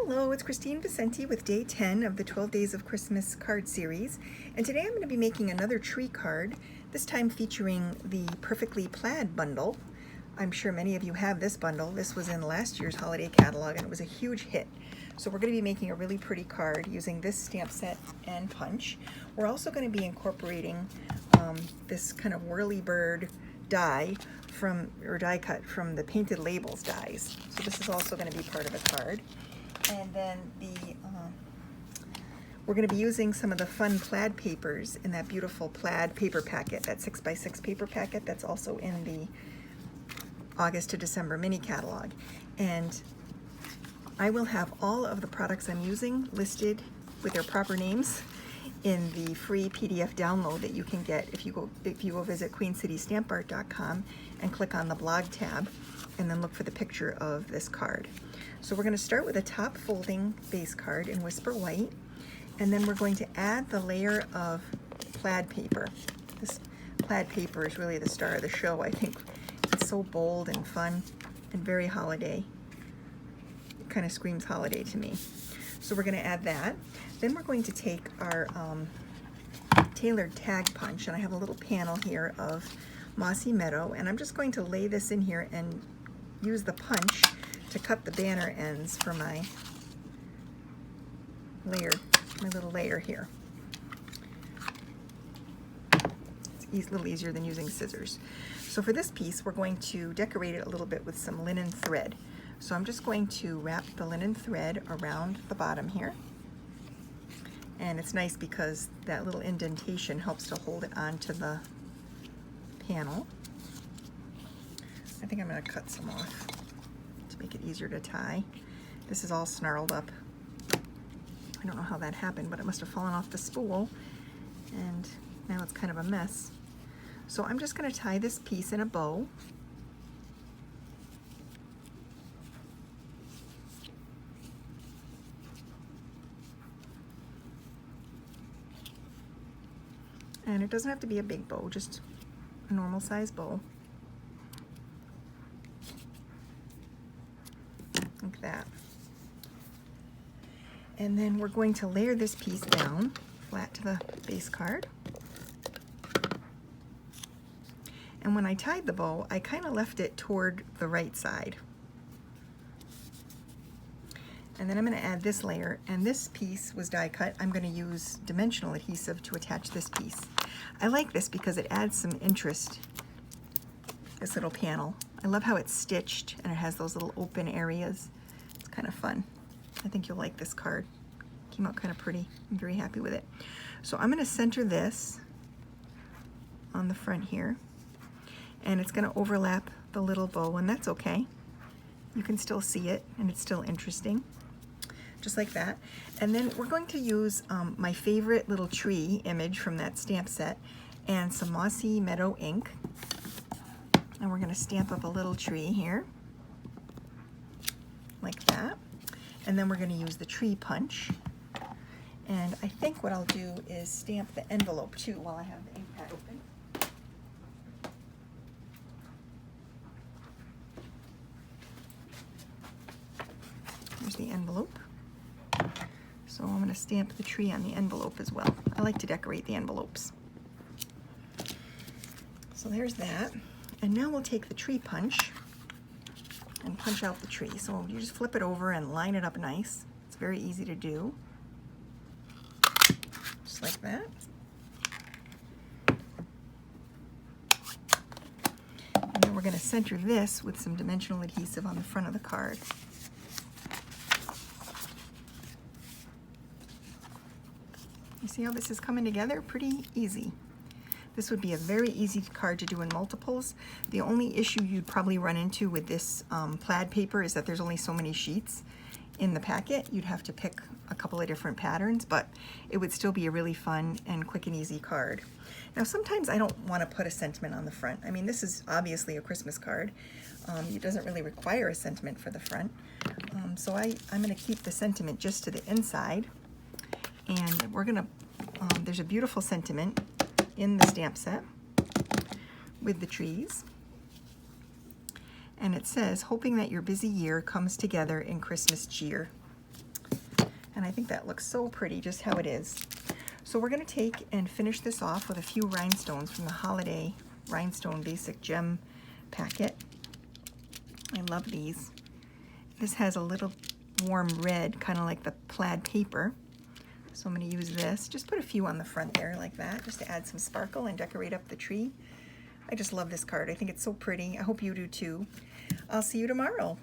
Hello, it's Kristine Vicenti with day 10 of the 12 Days of Christmas card series. And today I'm going to be making another tree card, this time featuring the Perfectly Plaid bundle. I'm sure many of you have this bundle. This was in last year's holiday catalog and it was a huge hit. So we're going to be making a really pretty card using this stamp set and punch. We're also going to be incorporating this kind of whirly bird die die cut from the Painted Labels dies. So this is also going to be part of the card. And then we're going to be using some of the fun plaid papers in that beautiful plaid paper packet, that 6x6 paper packet that's also in the August to December mini catalog. And I will have all of the products I'm using listed with their proper names in the free PDF download that you can get if you go visit queencitystampart.com and click on the blog tab and then look for the picture of this card. So we're going to start with a top folding base card in Whisper White, and then we're going to add the layer of plaid paper. This plaid paper is really the star of the show, I think. It's so bold and fun and very holiday. It kind of screams holiday to me. So we're going to add that. Then we're going to take our tailored tag punch, and I have a little panel here of Mossy Meadow, and I'm just going to lay this in here and use the punch to cut the banner ends for my layer, my little layer here. It's a little easier than using scissors. So for this piece, we're going to decorate it a little bit with some linen thread. So I'm just going to wrap the linen thread around the bottom here. And it's nice because that little indentation helps to hold it onto the panel. I think I'm going to cut some off to make it easier to tie. This is all snarled up. I don't know how that happened, but it must have fallen off the spool, and now it's kind of a mess. So I'm just going to tie this piece in a bow. And it doesn't have to be a big bow, just a normal size bow. Like that. And then we're going to layer this piece down flat to the base card. And when I tied the bow, I kind of left it toward the right side. And then I'm going to add this layer, and this piece was die cut. I'm going to use dimensional adhesive to attach this piece. I like this because it adds some interest, this little panel. I love how it's stitched and it has those little open areas. It's kind of fun. I think you'll like this card. Came out kind of pretty. I'm very happy with it. So I'm going to center this on the front here, and it's going to overlap the little bow, and that's okay. You can still see it and it's still interesting. Just like that. And then we're going to use my favorite little tree image from that stamp set and some Mossy Meadow ink. And we're going to stamp up a little tree here, like that. And then we're going to use the tree punch. And I think what I'll do is stamp the envelope too while I have the ink pad open. Here's the envelope. So I'm going to stamp the tree on the envelope as well. I like to decorate the envelopes. So there's that. And now we'll take the tree punch and punch out the tree. So you just flip it over and line it up nice. It's very easy to do. Just like that. And then we're going to center this with some dimensional adhesive on the front of the card. You see how this is coming together? Pretty easy. This would be a very easy card to do in multiples. The only issue you'd probably run into with this plaid paper is that there's only so many sheets in the packet. You'd have to pick a couple of different patterns, but it would still be a really fun and quick and easy card. Now sometimes I don't want to put a sentiment on the front. I mean, this is obviously a Christmas card. It doesn't really require a sentiment for the front. So I'm going to keep the sentiment just to the inside. And we're going to, there's a beautiful sentiment in the stamp set with the trees. And it says, hoping that your busy year comes together in Christmas cheer. And I think that looks so pretty just how it is. So we're going to take and finish this off with a few rhinestones from the Holiday Rhinestone Basic Gem packet. I love these. This has a little warm red, kind of like the plaid paper. So I'm going to use this. Just put a few on the front there like that, just to add some sparkle and decorate up the tree. I just love this card. I think it's so pretty. I hope you do too. I'll see you tomorrow.